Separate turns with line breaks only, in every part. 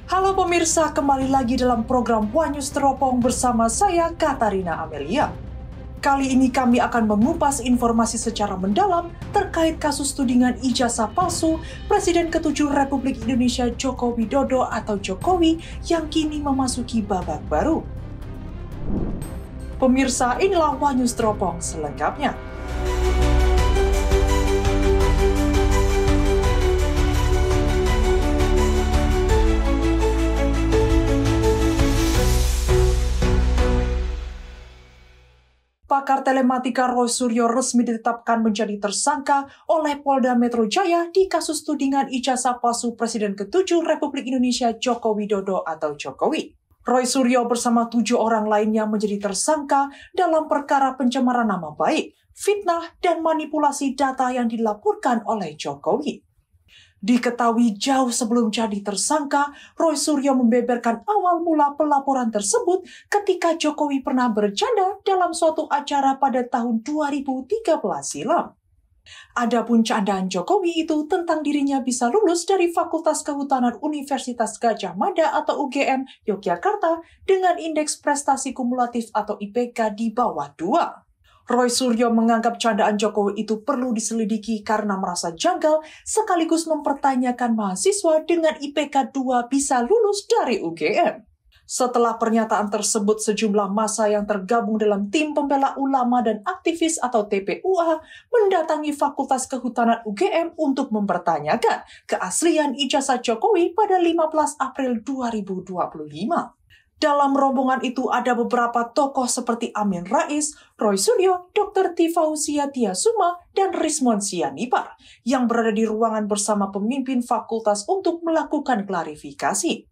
Halo pemirsa, kembali lagi dalam program One News Teropong bersama saya, Katarina Amelia. Kali ini kami akan mengupas informasi secara mendalam terkait kasus tudingan ijazah palsu Presiden ke-7 Republik Indonesia Joko Widodo atau Jokowi yang kini memasuki babak baru. Pemirsa, inilah One News Teropong selengkapnya. Pakar telematika Roy Suryo resmi ditetapkan menjadi tersangka oleh Polda Metro Jaya di kasus tudingan ijazah palsu Presiden ke-7 Republik Indonesia Joko Widodo atau Jokowi. Roy Suryo bersama 7 orang lainnya menjadi tersangka dalam perkara pencemaran nama baik, fitnah, dan manipulasi data yang dilaporkan oleh Jokowi. Diketahui jauh sebelum jadi tersangka, Roy Suryo membeberkan awal mula pelaporan tersebut ketika Jokowi pernah bercanda dalam suatu acara pada tahun 2013 silam. Adapun candaan Jokowi itu tentang dirinya bisa lulus dari Fakultas Kehutanan Universitas Gadjah Mada atau UGM Yogyakarta dengan indeks prestasi kumulatif atau IPK di bawah 2. Roy Suryo menganggap candaan Jokowi itu perlu diselidiki karena merasa janggal sekaligus mempertanyakan mahasiswa dengan IPK 2 bisa lulus dari UGM. Setelah pernyataan tersebut, sejumlah massa yang tergabung dalam tim pembela ulama dan aktivis atau TPUA mendatangi Fakultas Kehutanan UGM untuk mempertanyakan keaslian ijazah Jokowi pada 15 April 2025. Dalam rombongan itu ada beberapa tokoh seperti Amin Rais, Roy Suryo, Dr. Tifausia Tiasuma, dan Rismon Sianipar yang berada di ruangan bersama pemimpin fakultas untuk melakukan klarifikasi.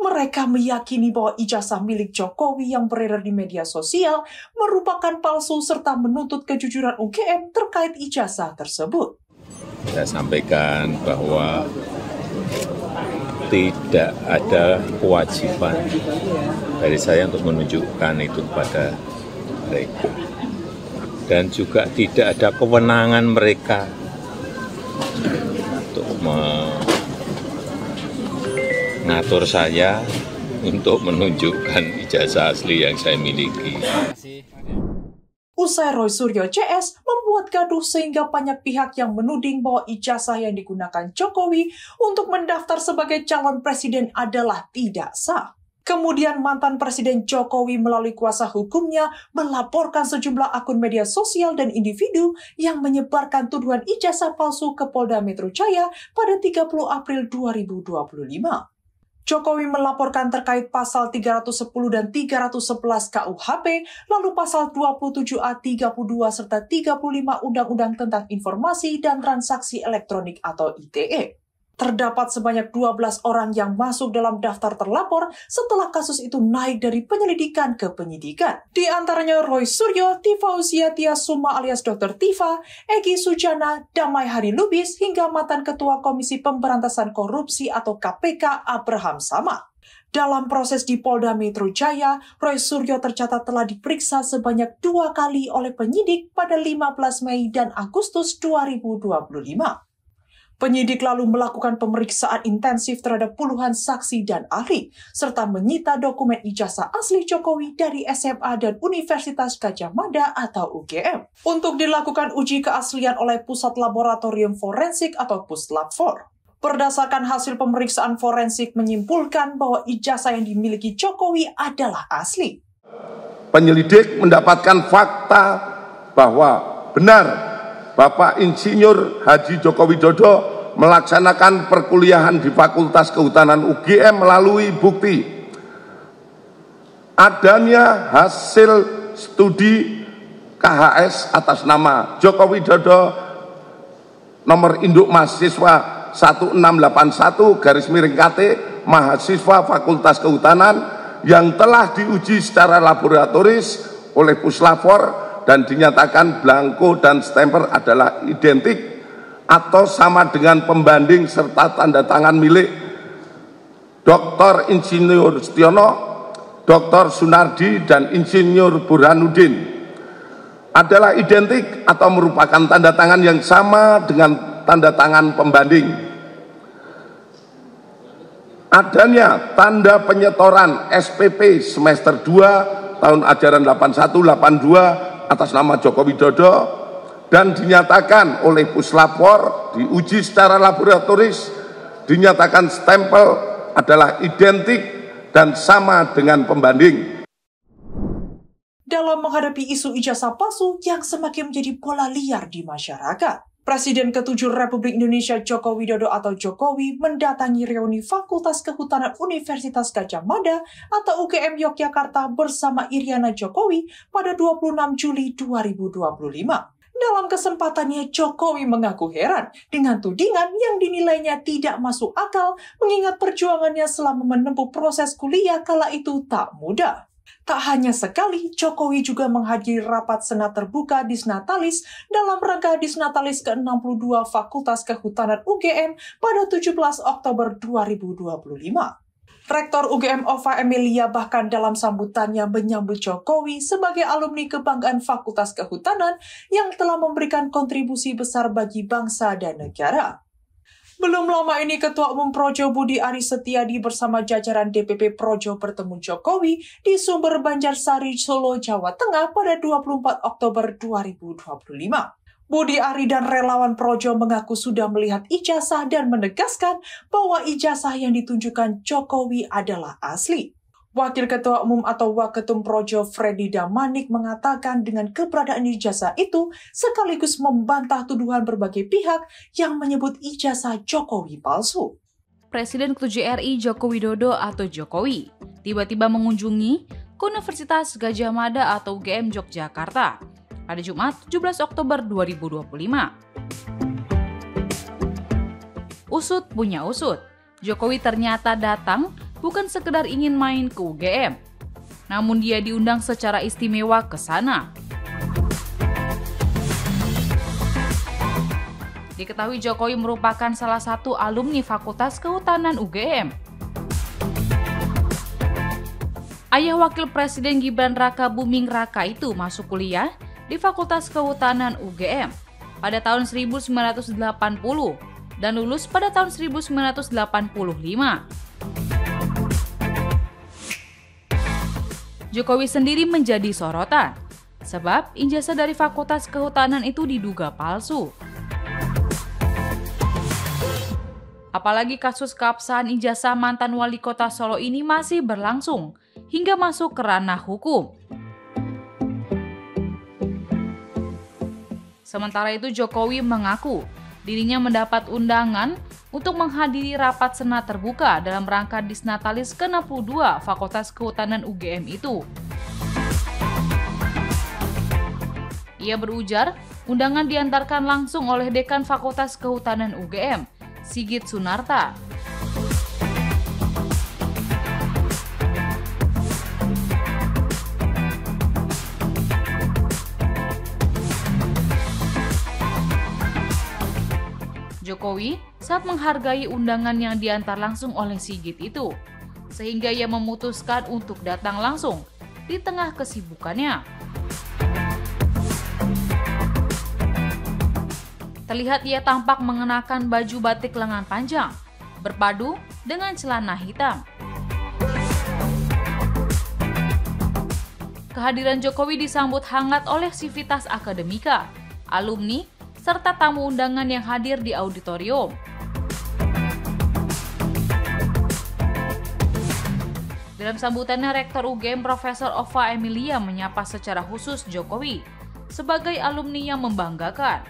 Mereka meyakini bahwa ijazah milik Jokowi yang beredar di media sosial merupakan palsu serta menuntut kejujuran UGM terkait ijazah tersebut.
Saya sampaikan bahwa tidak ada kewajiban dari saya untuk menunjukkan itu kepada mereka. Dan juga tidak ada kewenangan mereka untuk mengatur saya untuk menunjukkan ijazah asli yang saya miliki.
Usai Roy Suryo CS membuat gaduh sehingga banyak pihak yang menuding bahwa ijazah yang digunakan Jokowi untuk mendaftar sebagai calon presiden adalah tidak sah. Kemudian mantan Presiden Jokowi melalui kuasa hukumnya melaporkan sejumlah akun media sosial dan individu yang menyebarkan tuduhan ijazah palsu ke Polda Metro Jaya pada 30 April 2025. Jokowi melaporkan terkait pasal 310 dan 311 KUHP, lalu pasal 27A 32 serta 35 Undang-Undang tentang Informasi dan Transaksi Elektronik atau ITE. Terdapat sebanyak 12 orang yang masuk dalam daftar terlapor setelah kasus itu naik dari penyelidikan ke penyidikan. Di antaranya Roy Suryo, Tifausia Tiasuma alias Dr. Tifa, Egy Sujana, Damai Hari Lubis, hingga mantan Ketua Komisi Pemberantasan Korupsi atau KPK Abraham Samad. Dalam proses di Polda Metro Jaya, Roy Suryo tercatat telah diperiksa sebanyak 2 kali oleh penyidik pada 15 Mei dan Agustus 2025. Penyidik lalu melakukan pemeriksaan intensif terhadap puluhan saksi dan ahli, serta menyita dokumen ijazah asli Jokowi dari SMA dan Universitas Gadjah Mada atau UGM, untuk dilakukan uji keaslian oleh Pusat Laboratorium Forensik atau Puslab-4. Berdasarkan hasil pemeriksaan forensik menyimpulkan bahwa ijazah yang dimiliki Jokowi adalah asli.
Penyelidik mendapatkan fakta bahwa benar Bapak Insinyur Haji Joko Widodo melaksanakan perkuliahan di Fakultas Kehutanan UGM melalui bukti adanya hasil studi KHS atas nama Joko Widodo nomor induk mahasiswa 1681/KT mahasiswa Fakultas Kehutanan yang telah diuji secara laboratoris oleh Puslab-4 dan dinyatakan blanko dan stemper adalah identik atau sama dengan pembanding serta tanda tangan milik Dr. Insinyur Setiono, Dr. Sunardi, dan Insinyur Burhanuddin adalah identik atau merupakan tanda tangan yang sama dengan tanda tangan pembanding. adanya tanda penyetoran SPP semester 2 tahun ajaran 81-82 atas nama Joko Widodo dan dinyatakan oleh Puslapor, diuji secara laboratoris, dinyatakan stempel adalah identik dan sama dengan pembanding.
Dalam menghadapi isu ijazah palsu yang semakin menjadi bola liar di masyarakat, Presiden ke-7 Republik Indonesia Joko Widodo atau Jokowi mendatangi reuni Fakultas Kehutanan Universitas Gadjah Mada atau UGM Yogyakarta bersama Iriana Jokowi pada 26 Juli 2025. Dalam kesempatannya, Jokowi mengaku heran dengan tudingan yang dinilainya tidak masuk akal mengingat perjuangannya selama menempuh proses kuliah kala itu tak mudah. Tak hanya sekali, Jokowi juga menghadiri rapat Senat terbuka Disnatalis dalam rangka Disnatalis ke-62 Fakultas Kehutanan UGM pada 17 Oktober 2025. Rektor UGM Ova Emilia bahkan dalam sambutannya menyambut Jokowi sebagai alumni kebanggaan Fakultas Kehutanan yang telah memberikan kontribusi besar bagi bangsa dan negara. Belum lama ini Ketua Umum Projo Budi Aris Setiadi bersama jajaran DPP Projo bertemu Jokowi di Sumber Banjarsari, Solo, Jawa Tengah pada 24 Oktober 2025. Budi Ari dan relawan Projo mengaku sudah melihat ijazah dan menegaskan bahwa ijazah yang ditunjukkan Jokowi adalah asli. Wakil Ketua Umum atau Waketum Projo Freddy Damanik mengatakan dengan keberadaan ijazah itu sekaligus membantah tuduhan berbagai pihak yang menyebut ijazah Jokowi palsu.
Presiden ke-7 RI Joko Widodo atau Jokowi tiba-tiba mengunjungi Universitas Gadjah Mada atau UGM Yogyakarta pada Jumat 17 Oktober 2025. Usut punya usut, Jokowi ternyata datang bukan sekedar ingin main ke UGM, namun dia diundang secara istimewa ke sana. Diketahui Jokowi merupakan salah satu alumni Fakultas Kehutanan UGM. Ayah Wakil Presiden Gibran Raka Buming Raka itu masuk kuliah di Fakultas Kehutanan UGM pada tahun 1980 dan lulus pada tahun 1985. Jokowi sendiri menjadi sorotan, sebab ijazah dari Fakultas Kehutanan itu diduga palsu. Apalagi kasus keabsahan ijazah mantan wali kota Solo ini masih berlangsung hingga masuk ke ranah hukum. Sementara itu Jokowi mengaku dirinya mendapat undangan untuk menghadiri rapat Senat terbuka dalam rangka Disnatalis ke-62 Fakultas Kehutanan UGM itu. Ia berujar, undangan diantarkan langsung oleh Dekan Fakultas Kehutanan UGM, Sigit Sunarta. Jokowi saat menghargai undangan yang diantar langsung oleh Sigit itu, sehingga ia memutuskan untuk datang langsung di tengah kesibukannya. Terlihat ia tampak mengenakan baju batik lengan panjang, berpadu dengan celana hitam. Kehadiran Jokowi disambut hangat oleh sivitas akademika, alumni, serta tamu undangan yang hadir di auditorium. Dalam sambutannya, Rektor UGM Profesor Ova Emilia menyapa secara khusus Jokowi sebagai alumni yang membanggakan.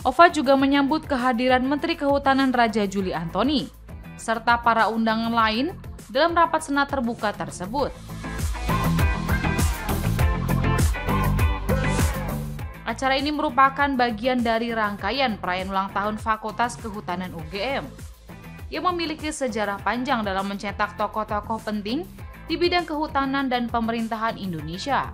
Ova juga menyambut kehadiran Menteri Kehutanan Raja Juli Antoni, serta para undangan lain dalam rapat Senat terbuka tersebut. Acara ini merupakan bagian dari rangkaian perayaan ulang tahun Fakultas Kehutanan UGM yang memiliki sejarah panjang dalam mencetak tokoh-tokoh penting di bidang kehutanan dan pemerintahan Indonesia.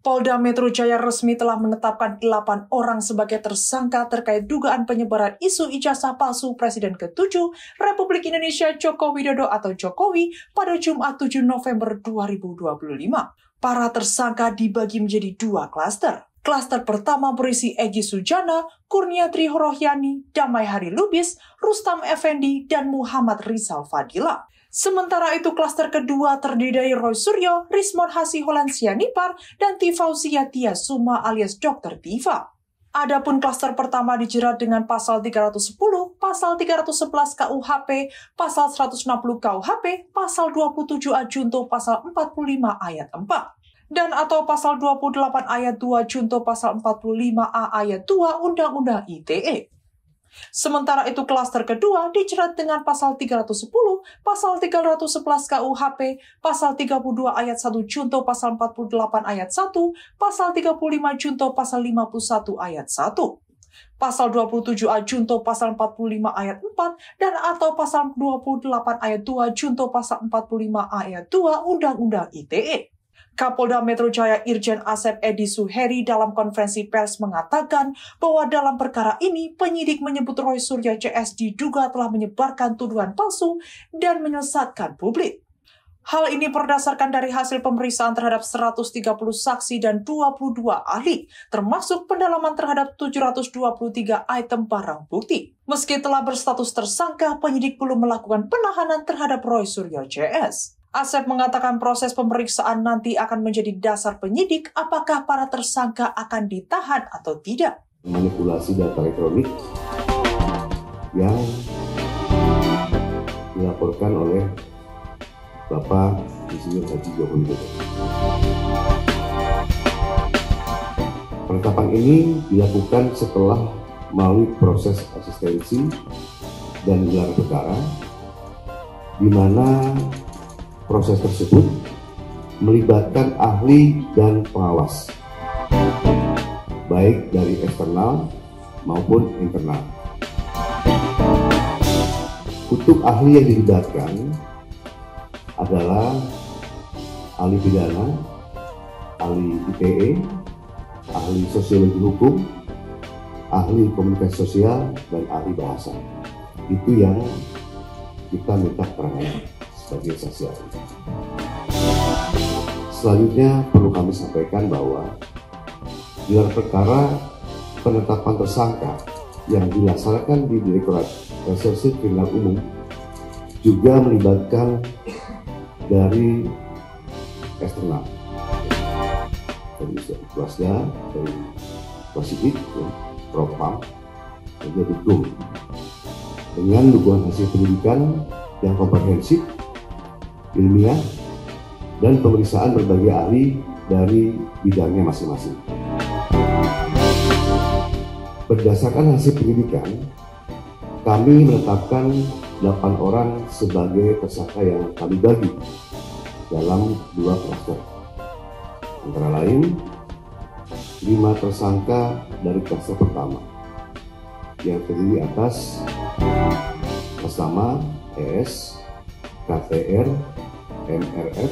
Polda Metro Jaya resmi telah menetapkan 8 orang sebagai tersangka terkait dugaan penyebaran isu ijazah palsu Presiden ke-7 Republik Indonesia Joko Widodo atau Jokowi pada Jumat 7 November 2025. Para tersangka dibagi menjadi 2 klaster. Klaster pertama berisi Egy Sujana, Kurniatri Horohyani, Damai Hari Lubis, Rustam Effendi, dan Muhammad Rizal Fadila. Sementara itu klaster kedua terdiri dari Roy Suryo, Rismon Hasiholan Sianipar, dan Tifauzia Tia Suma alias Dr. Tiva. Adapun klaster pertama dijerat dengan pasal 310, pasal 311 KUHP, pasal 160 KUHP, pasal 27A junto pasal 45 ayat 4. Dan atau pasal 28 ayat 2 junto pasal 45A ayat 2 Undang-Undang ITE. Sementara itu klaster kedua dijerat dengan pasal 310, pasal 311 KUHP, pasal 32 ayat 1 junto pasal 48 ayat 1, pasal 35 junto pasal 51 ayat 1. Pasal 27A junto pasal 45 ayat 4 dan atau pasal 28 ayat 2 junto pasal 45 ayat 2 Undang-Undang ITE. Kapolda Metro Jaya Irjen Asep Edi Suheri dalam konferensi pers mengatakan bahwa dalam perkara ini penyidik menyebut Roy Suryo CS diduga telah menyebarkan tuduhan palsu dan menyesatkan publik. Hal ini berdasarkan dari hasil pemeriksaan terhadap 130 saksi dan 22 ahli, termasuk pendalaman terhadap 723 item barang bukti. Meski telah berstatus tersangka, penyidik belum melakukan penahanan terhadap Roy Suryo CS. Asep mengatakan proses pemeriksaan nanti akan menjadi dasar penyidik apakah para tersangka akan ditahan atau tidak.
Manipulasi data elektronik yang dilaporkan oleh Bapak Insinyur Haji Joko Widodo. Penetapan ini dilakukan setelah melalui proses asistensi dan gelar perkara, di mana proses tersebut melibatkan ahli dan pengawas, baik dari eksternal maupun internal. Untuk ahli yang dilibatkan adalah ahli pidana, ahli ITE, ahli sosiologi hukum, ahli komunikasi sosial, dan ahli bahasa. Itu yang kita minta keterangan sebagai saksi ahli. Selanjutnya perlu kami sampaikan bahwa gelar perkara penetapan tersangka yang dilaksanakan di Direktorat Reserse Kriminal Umum juga melibatkan dari eksternal, dari Wasda, dari Wasidik, Propam, dan juga Hukum, dengan dukungan hasil pendidikan yang komprehensif, ilmiah, dan pemeriksaan berbagai ahli dari bidangnya masing-masing. Berdasarkan hasil penyidikan, kami menetapkan 8 orang sebagai tersangka yang kami bagi dalam 2 klaster. Antara lain, 5 tersangka dari klaster pertama yang terdiri atas Pertama, ES, KTR, MRF,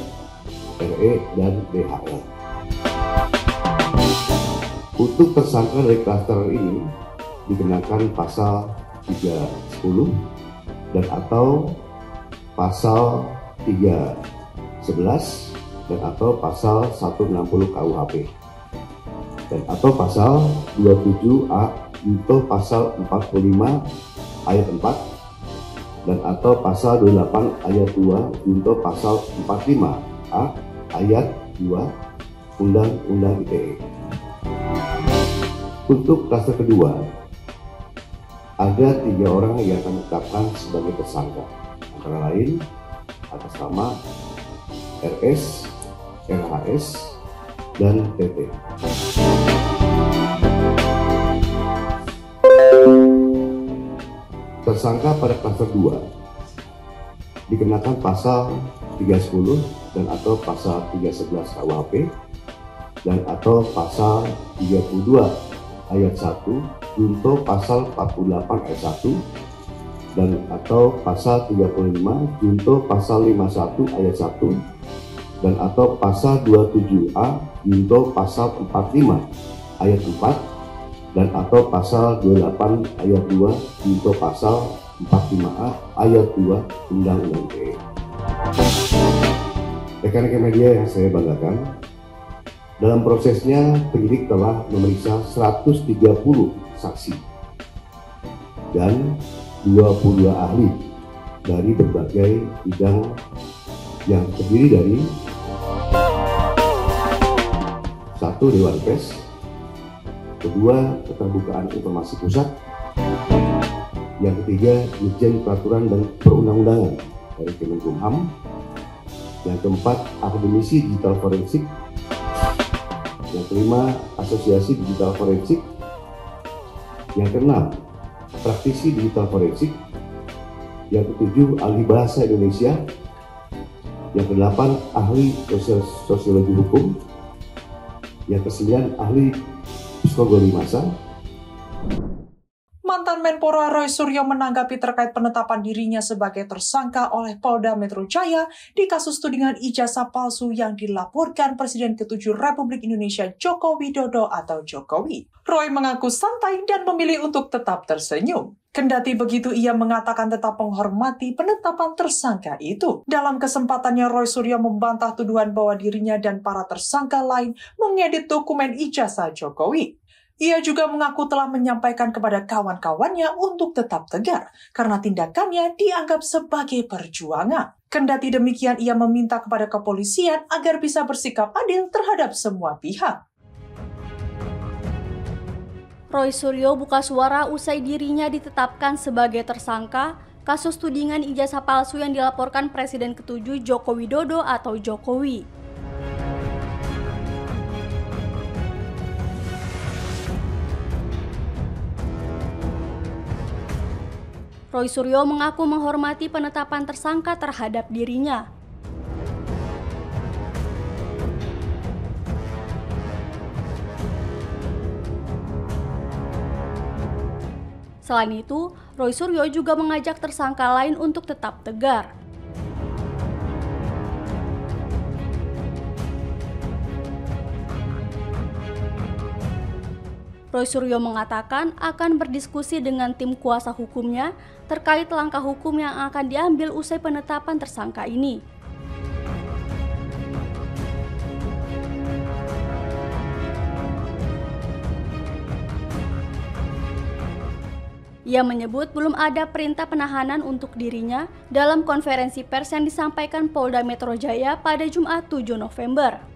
RE, dan DHL. Untuk tersangka dari klaster ini dikenakan pasal 310 dan atau pasal 311 dan atau pasal 160 KUHP dan atau pasal 27A atau pasal 45 ayat 4 dan atau pasal 28 ayat 2 junto pasal 45A ayat 2 Undang-Undang ITE. Untuk klaster kedua, ada 3 orang yang kami tetapkan sebagai tersangka, antara lain atas nama RS, RHS, dan TT. Tersangka pada klaster 2 dikenakan pasal 310 dan atau pasal 311 KUHP dan atau pasal 32 ayat 1 junto pasal 48 ayat 1 dan atau pasal 35 junto pasal 51 ayat 1 dan atau pasal 27A junto pasal 45 ayat 4 dan atau pasal 28 ayat 2 junto pasal 45A ayat 2 Undang-Undang ITE. Rekan-rekan media yang saya banggakan, Dalam prosesnya, penyidik telah memeriksa 130 saksi dan 22 ahli dari berbagai bidang yang terdiri dari 1. Dewan Pers, 2. Keterbukaan Informasi Pusat, yang ketiga Dirjen Peraturan dan Perundang-undangan dari Kemenkumham, yang keempat Akademisi Digital Forensik, yang kelima Asosiasi Digital Forensik, yang keenam Praktisi Digital Forensik, yang ketujuh Ahli Bahasa Indonesia, yang kedelapan Ahli Sosiologi Hukum, yang kesembilan Ahli Psikologi Massa.
Mantan Menpora Roy Suryo menanggapi terkait penetapan dirinya sebagai tersangka oleh Polda Metro Jaya di kasus tudingan ijazah palsu yang dilaporkan Presiden ke-7 Republik Indonesia Joko Widodo atau Jokowi. Roy mengaku santai dan memilih untuk tetap tersenyum. Kendati begitu, ia mengatakan tetap menghormati penetapan tersangka itu. Dalam kesempatannya, Roy Suryo membantah tuduhan bahwa dirinya dan para tersangka lain mengedit dokumen ijazah Jokowi. Ia juga mengaku telah menyampaikan kepada kawan-kawannya untuk tetap tegar karena tindakannya dianggap sebagai perjuangan. Kendati demikian, ia meminta kepada kepolisian agar bisa bersikap adil terhadap semua pihak.
Roy Suryo buka suara usai dirinya ditetapkan sebagai tersangka kasus tudingan ijazah palsu yang dilaporkan Presiden ke-7 Joko Widodo atau Jokowi. Roy Suryo mengaku menghormati penetapan tersangka terhadap dirinya. Selain itu, Roy Suryo juga mengajak tersangka lain untuk tetap tegar. Roy Suryo mengatakan akan berdiskusi dengan tim kuasa hukumnya terkait langkah hukum yang akan diambil usai penetapan tersangka ini. Ia menyebut belum ada perintah penahanan untuk dirinya dalam konferensi pers yang disampaikan Polda Metro Jaya pada Jumat 7 November.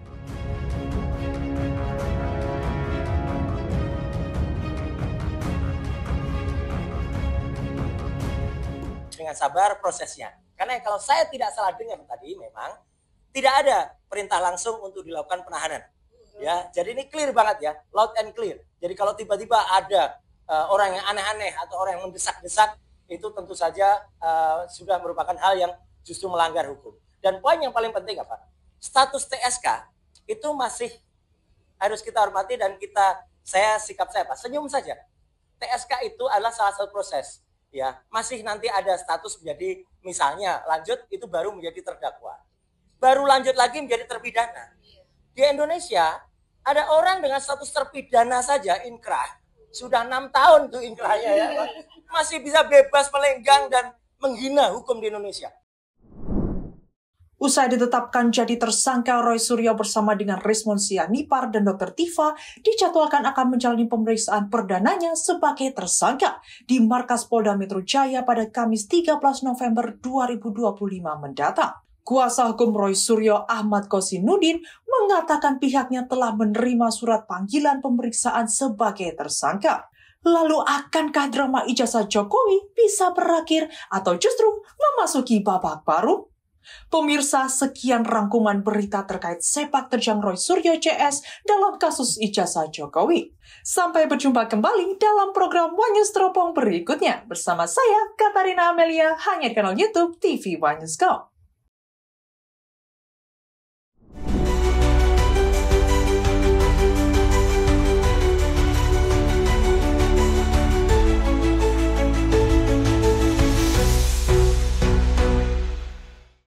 Dengan sabar prosesnya. Karena kalau saya tidak salah dengar tadi memang tidak ada perintah langsung untuk dilakukan penahanan. Ya, jadi ini clear banget ya, loud and clear. Jadi kalau tiba-tiba ada orang yang aneh-aneh atau orang yang mendesak-desak, itu tentu saja sudah merupakan hal yang justru melanggar hukum. Dan poin yang paling penting apa? Status TSK itu masih harus kita hormati dan sikap saya Pak, senyum saja. TSK itu adalah salah satu proses. Ya, masih nanti ada status menjadi misalnya lanjut itu baru menjadi terdakwa. Baru lanjut lagi menjadi terpidana. Di Indonesia ada orang dengan status terpidana saja inkrah. Sudah 6 tahun tuh inkrahnya ya. Masih bisa bebas melenggang dan menghina hukum di Indonesia.
Usai ditetapkan jadi tersangka, Roy Suryo bersama dengan Rismon Sianipar dan Dr. Tifa dijadwalkan akan menjalani pemeriksaan perdananya sebagai tersangka di Markas Polda Metro Jaya pada Kamis 13 November 2025 mendatang. Kuasa hukum Roy Suryo Ahmad Kosinudin mengatakan pihaknya telah menerima surat panggilan pemeriksaan sebagai tersangka. Lalu akankah drama ijazah Jokowi bisa berakhir atau justru memasuki babak baru? Pemirsa, sekian rangkuman berita terkait sepak terjang Roy Suryo CS dalam kasus ijazah Jokowi. Sampai berjumpa kembali dalam program One News Teropong berikutnya. Bersama saya, Katarina Amelia, hanya di kanal YouTube TV One News Go.